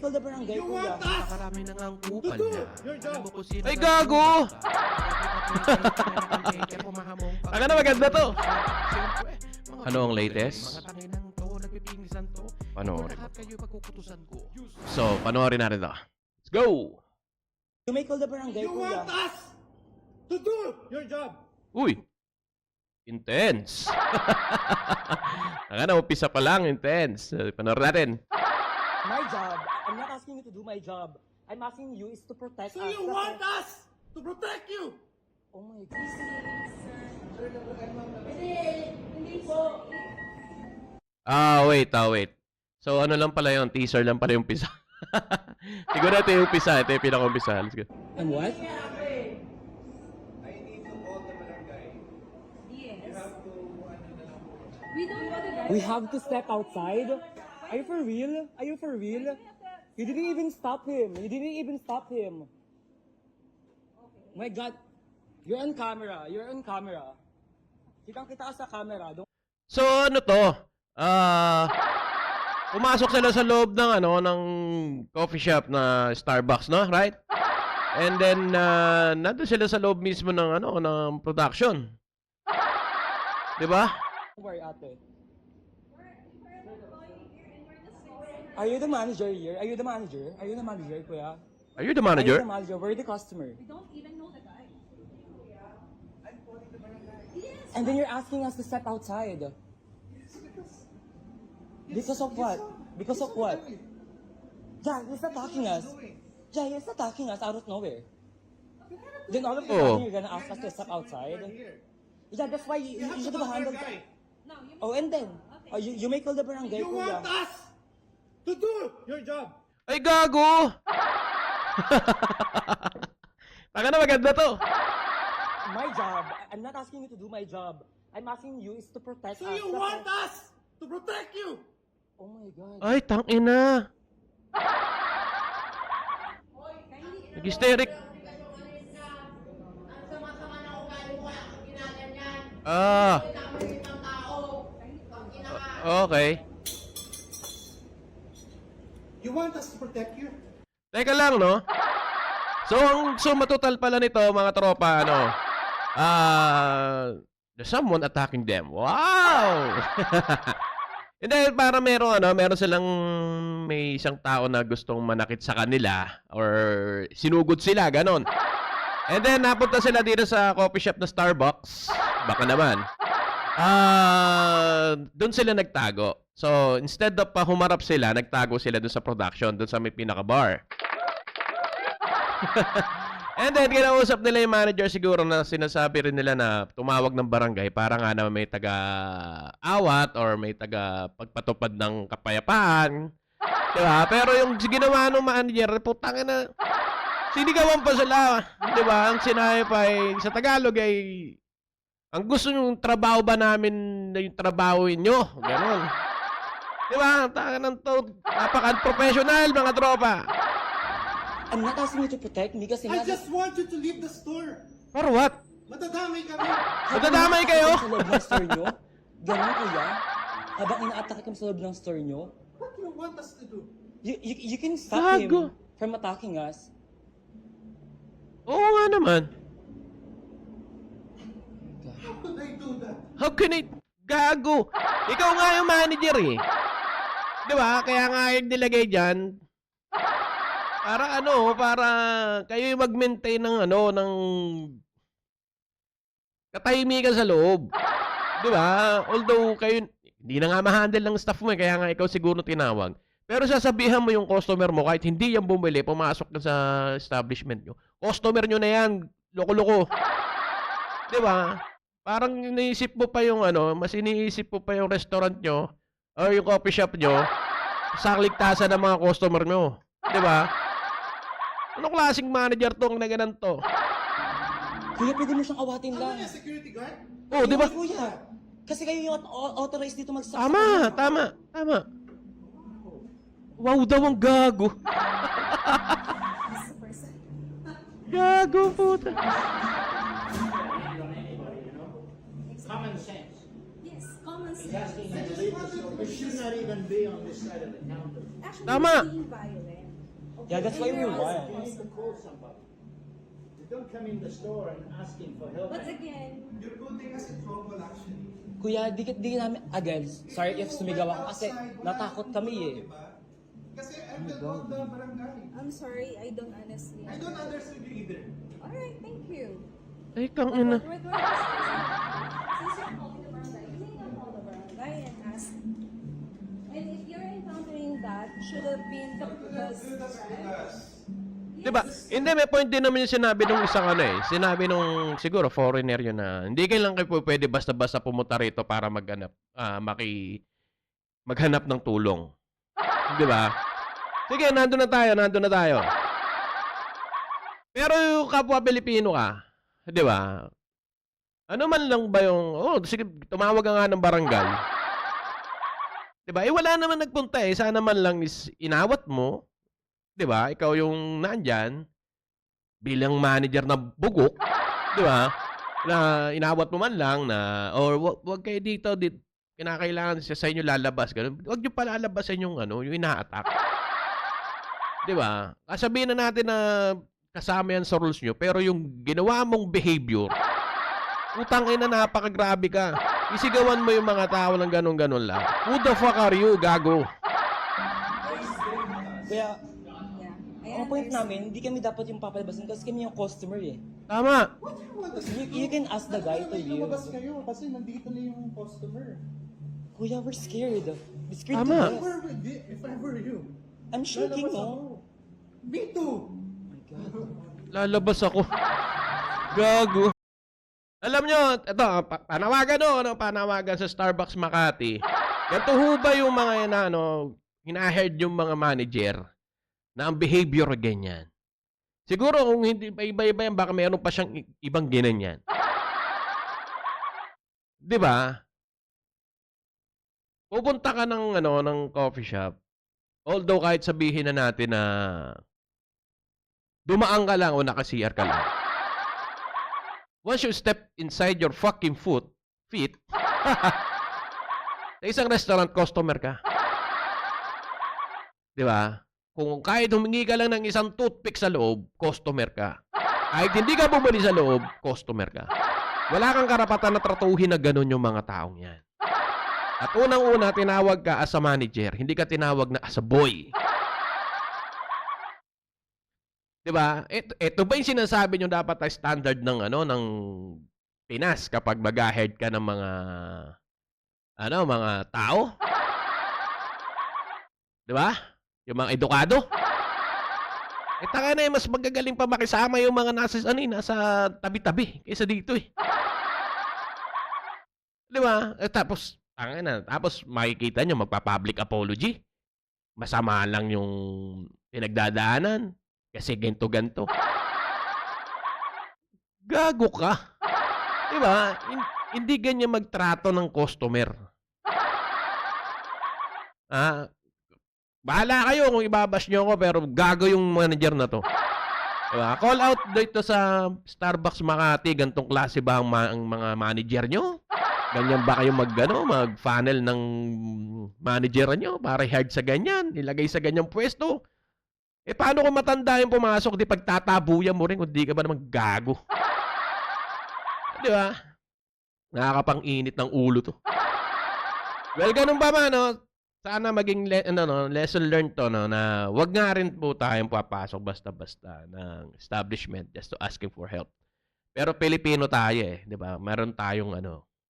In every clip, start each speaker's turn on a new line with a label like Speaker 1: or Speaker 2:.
Speaker 1: Call the barangay, kuya.
Speaker 2: Nakarami na nga ang kupal niya. Alam mo kung sino
Speaker 3: Ay, gago! Taka na, maganda to. Ano ang latest? Panoorin mo. So, panoorin natin to. Let's go!
Speaker 1: You may call the barangay,
Speaker 4: You
Speaker 1: kuya.
Speaker 4: want us to do your job.
Speaker 3: Uy! Intense! Taka na, umpisa pa lang, intense. Panoorin natin.
Speaker 1: My job. I'm not asking you to do my job. I'm asking you is to protect
Speaker 4: So
Speaker 1: us.
Speaker 4: you want us to protect you.
Speaker 1: Oh my God.
Speaker 3: Wait. So, ano lang pala yung teaser lang pala yung pisa. Siguro ito yung pisa. Ito yung pinaka-umpisa. Let's go.
Speaker 1: And what?
Speaker 5: We don't know the guy.
Speaker 1: We have to step outside? Are you for real? Are you for real? You didn't even stop him. You didn't even stop him. My God. You're on camera. You're on camera. Kitang-kita ka sa camera. Don't...
Speaker 3: So, ano to? Pumasok sila sa loob ng ng coffee shop na Starbucks, no? Right? And then nandun sila sa loob mismo ng ng production. 'Di ba?
Speaker 1: worry, ate. Are you the manager here? Are you the manager? Are you the manager, kuya?
Speaker 3: Are you the
Speaker 1: Are you
Speaker 3: manager?
Speaker 1: the manager? We're the customer.
Speaker 5: We don't even know the guy.
Speaker 1: And then you're asking us to step outside. Because of what? Because of what? Yeah, he's attacking us. Yeah, he's attacking us out of nowhere. Then all of a sudden you're gonna ask us to step outside? Yeah, that's why you should have handled that.
Speaker 5: No, you
Speaker 1: Oh, and then, you may call the barangay,
Speaker 4: You want
Speaker 1: kuya.
Speaker 4: us to do your job.
Speaker 3: Ay, gago! Taka na, maganda to.
Speaker 1: My job, I'm not asking you to do my job. I'm asking you is to protect
Speaker 4: So
Speaker 1: us.
Speaker 4: you want us to protect you.
Speaker 1: Oh my God.
Speaker 3: Ay, tangina. Nag-hysteric. Okay.
Speaker 4: You want us to protect you.
Speaker 3: Teka lang, no? So, ang suma total pala nito, mga tropa, there's someone attacking them. Wow! Hindi, para meron silang may isang tao na gustong manakit sa kanila or sinugod sila, ganon. And then, napunta sila dito sa coffee shop na Starbucks. Baka naman. Doon sila nagtago. So, instead of humarap sila, nagtago sila doon sa production, doon sa may pinaka-bar. And then, kinausap nila yung manager siguro na sinasabi rin nila na tumawag ng barangay para nga naman may taga-awat or may taga-pagpatupad ng kapayapaan. Diba? Pero yung ginawa ng manager, putang na, sinigawan pa sila. Diba? Ang sinabi pa sa Tagalog ay, ang gusto yung trabaho ba namin na yung trabaho inyo? Ganon. Diba? Tangan ng to, napaka-professional mga tropa.
Speaker 1: I'm not asking you to protect me kasi
Speaker 4: I just want you to leave the store.
Speaker 3: For what?
Speaker 4: Matadamay kami.
Speaker 3: Madadamay kayo?
Speaker 1: Sa loob ng store nyo? Ganun, kuya? Habang ina-attack kami sa loob ng store nyo?
Speaker 4: What do you want us to do?
Speaker 1: You can stop
Speaker 3: Gago.
Speaker 1: him from attacking us.
Speaker 3: Oo nga naman.
Speaker 4: How could I do that?
Speaker 3: How can I... Gago! Ikaw nga yung manager eh. Di ba? Kaya nga yung nilagay dyan. Para para kayo yung mag-maintain ng ng katahimikan sa loob. Di ba? Although kayo, hindi na nga ma-handle ng staff mo eh, kaya nga ikaw siguro tinawag. Pero sasabihan mo yung customer mo, kahit hindi yan bumili, pumasok na sa establishment nyo. Customer nyo na yan, loko-loko. Di ba? Parang iniisip mo pa yung mas iniisip mo pa yung restaurant nyo o yung coffee shop nyo sa ligtasan ng mga customer nyo. Di ba? Anong klaseng manager tong na ganun to?
Speaker 1: Kuya, pwede mo siyang awatin
Speaker 4: Ano
Speaker 1: lang.
Speaker 4: yung security guard?
Speaker 3: Oh, di ba?
Speaker 1: Hindi, kuya. Kasi kayo yung authorized dito mag-stop.
Speaker 3: Tama. Wow daw ang gago. Gago puta.
Speaker 6: Common sense.
Speaker 5: Yes, common sense.
Speaker 6: It should not even be on this side of the counter.
Speaker 5: Actually,
Speaker 3: Tama.
Speaker 5: he's being violent.
Speaker 1: Yeah, that's why we
Speaker 6: You
Speaker 1: won.
Speaker 6: need to call somebody. You don't come in the store and asking for help.
Speaker 5: But again,
Speaker 4: You're putting us in trouble actually.
Speaker 1: Kuya, di namin, again, sorry if sumigaw ako kasi natakot kami eh.
Speaker 4: Diba? Kasi I will call the barangay.
Speaker 5: I'm sorry, I don't honestly.
Speaker 4: I don't understand you either.
Speaker 5: Alright, thank you.
Speaker 3: Ay, kang ina.
Speaker 5: Wait. Since you're calling the barangay, you may not call the barangay and ask. And if you're encountering that, should have been the
Speaker 3: Diba? Hindi, may point din naman yung sinabi nung isang ano eh. Sinabi nung siguro foreigner yun na hindi kailangan kayo pwede basta-basta pumunta rito para maghanap, maghanap ng tulong. Di ba? Sige, nandun na tayo. Pero yung kapwa Pilipino ka, di ba? Ano man lang ba yung, sige, tumawag ka nga ng barangay. Di ba? Wala naman nagpunta eh. Sana man lang is inawat mo. Di ba? Ikaw yung nandyan bilang manager na bugok. Di ba? Na inawat mo man lang na, or wag kayo dito, kinakailangan sa inyo lalabas. Ganun. Wag nyo palalabasan yung, yung ina-attack. Di ba? Kasabihin na natin na kasama yan sa rules nyo, pero yung ginawa mong behavior, utang ina, napakagrabe ka. Isigawan mo yung mga tao ng ganun-ganun lang. Who the fuck are you, gago?
Speaker 1: Kaya,
Speaker 5: Yeah, I
Speaker 1: ang point
Speaker 5: understand.
Speaker 1: namin, hindi kami dapat yung papalabasin kasi kami yung customer eh.
Speaker 3: Tama.
Speaker 4: What do you want us
Speaker 1: You can ask the guy to you.
Speaker 4: Lumabas kayo kasi nandito na yung customer.
Speaker 1: Kuya, we're scared. We're scared
Speaker 3: Tama.
Speaker 1: to death.
Speaker 4: Where would it if I were you?
Speaker 1: I'm shaking,
Speaker 4: Lalabas
Speaker 1: no?
Speaker 4: ako. Me too.
Speaker 3: Lalabas ako. Gago. Alam nyo, ito, panawagan sa Starbucks Makati. Ganito ho ba yung mga hinahired yung mga manager na ang behavior ganyan? Siguro kung hindi pa iba-iba yan, baka mayroon pa siyang ibang ginanyan. Di ba? Pupunta ka ng coffee shop. Although kahit sabihin na natin na dumaan ka lang o naka-CR ka lang. Once you step inside your fucking feet, sa isang restaurant, customer ka. Di ba? Kung kahit humingi ka lang ng isang toothpick sa loob, customer ka. Kahit hindi ka bumali sa loob, customer ka. Wala kang karapatan na tratuhin na ganun yung mga taong yan. At unang-una, tinawag ka as a manager, hindi ka tinawag na as a boy. Diba? Ito ba yung sinasabi nyo dapat ay standard ng ng Pinas kapag mag-ahead ka ng mga mga tao? Diba? Yung mga edukado? Taka na mas magagaling pa makisama yung mga nasa tabi-tabi kaysa dito eh. Diba? Tapos makikita nyo magpa-public apology. Masama lang yung pinagdadaanan. Kasi ganto-ganto. Gago ka. Diba? Hindi ganyan magtrato ng customer. Bahala kayo kung ibabash nyo ako, pero gago yung manager na to. Diba? Call out dito sa Starbucks Makati. Gantong klase ba ang mga manager nyo? Ganyan ba kayo mag-funnel ng manager nyo para i-hire sa ganyan? Ilagay sa ganyang pwesto? Paano kung matanda yung pumasok, di pagtatabuyan mo rin kung di ka ba naman gago? Di ba? Nakakapang-init ng ulo to. Well, ganun ba man, sana maging lesson learned to, na wag nga rin po tayong papasok basta-basta ng establishment just to asking for help. Pero Pilipino tayo eh, di ba? Meron tayong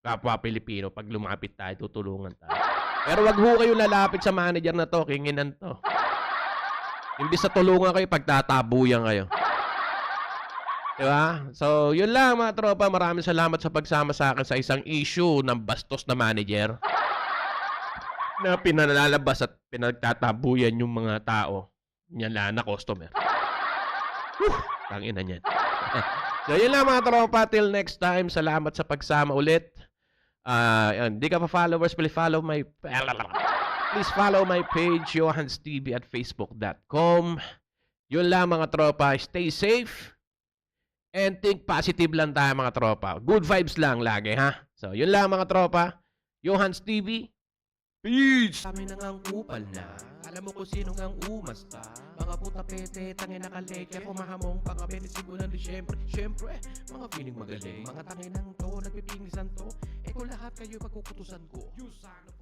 Speaker 3: kapwa Pilipino, pag lumapit tayo, tutulungan tayo. Pero wag ho kayo lalapit sa manager na to, kinginan to. Imbis sa tulungan kayo, pagtatabuyan kayo. Diba? So, yun lang mga tropa. Maraming salamat sa pagsama sa akin sa isang issue ng bastos na manager na pinalalabas at pinagtatabuyan yung mga tao. Yan lang na customer. Tangina niyan. So, yun lang mga tropa. Till next time. Salamat sa pagsama ulit. Hindi ka pa followers, please follow my page, Johans TV at facebook.com. Yun lang mga tropa. Stay safe. And think positive lang tayo mga tropa. Good vibes lang lagi, ha? So, yun lang mga tropa. Johans TV. Peace!
Speaker 2: Kami nang ang kupal na. Alam mo kung sino ang umasta. Mga puta pete, tangin nakaleke. Kumahamong pangabenisin ng Disyembre. Siyempre, mga feeling magaling. Mga tangin ng to, nagpipingisan to. Eh kung lahat kayo pagkukutusan ko. You son of a